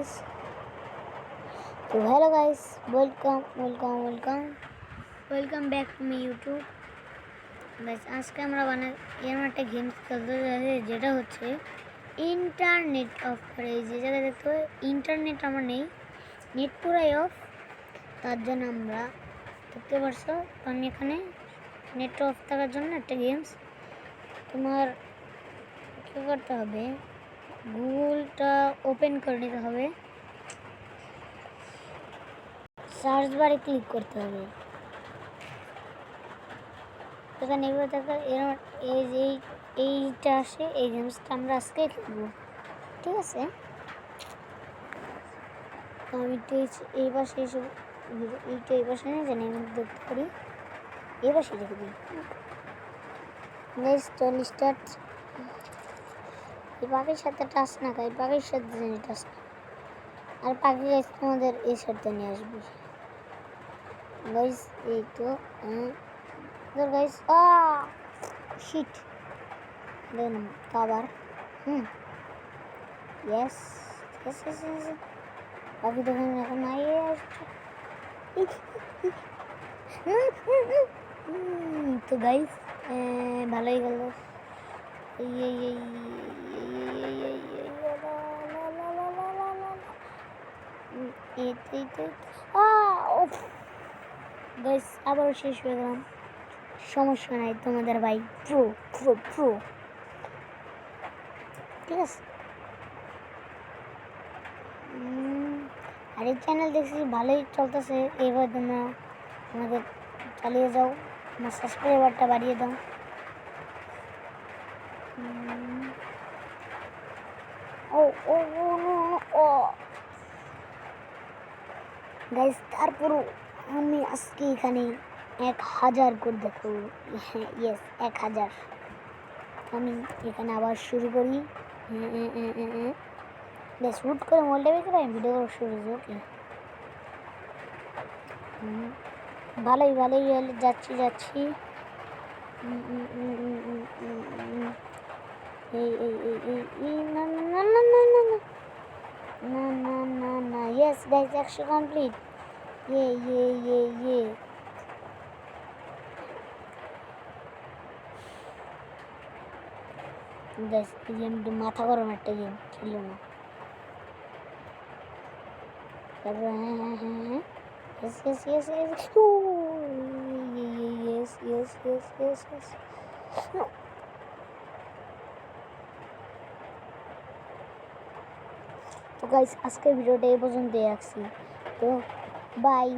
Guys. তো hello guys, welcome back to my YouTube guys. আজকে আমরা এরকম একটা গেমস খেলতে যাচ্ছি, যেটা হচ্ছে ইন্টারনেট অফ করে। এই যে জায়গায় দেখতে হবে ইন্টারনেট আমার নেই, নেট পুরাই অফ। তার জন্য আমরা দেখতে পারছো আমি এখানে নেট অফ থাকার জন্য একটা গেমস। তোমার কী করতে হবে, গুগলটা ওপেন করে নিতে হবে, সার্চ বারে ক্লিক করতে হবে। এখানে এইটা আসে, এই গেমসটা আমরা আজকে খেলবো, ঠিক আছে? আমি এই পাশে এসে এইটা এই পাশে নিয়ে জানি আমি দেখতে পারি, এই পাশে রেখে দিই। চল স্টার্ট। এই পাখির সাথে টাচ না খাই, পাখির সাথে জানি টাচ না। আর পাখি গাইস তোমাদের এই সাথে নিয়ে আসবে গাইস। এই তো গাইস শিট দেন আবার ইয়েস পাখি দেখুন এখন নাই আসছে। তো গাইস ভালোই গেল। গাইস আবারও শেষ হয়ে গেলাম, সমস্যা নাই, তোমাদের ভাই প্রো প্রো প্রো, ঠিক আছে? আর এই চ্যানেল দেখছি ভালোই চলতেছে, এবার তোমরা আমাদের চালিয়ে যাও, আমার সাবস্ক্রাইবারটা বাড়িয়ে দাও। ও ও ও গাইস, তারপরও আমি আজকে এখানে 1000 করে দেখো। ইয়েস 1000। আমি এখানে আবার শুরু করি। বেশ হুট করে মোবাইলটা বেঁকে পাই, ভিডিও করা শুরু করি। ওকে ভালোই যাচ্ছি না না না না না না না না না না না। Yes guys 100 complete. গাইস এই গেমটা মাথা গরম একটা গেম, খেলো না। তারপর হ্যাঁ yes তো গাইস আজকের ভিডিওটা এই পর্যন্তই রাখছি। তো বাই।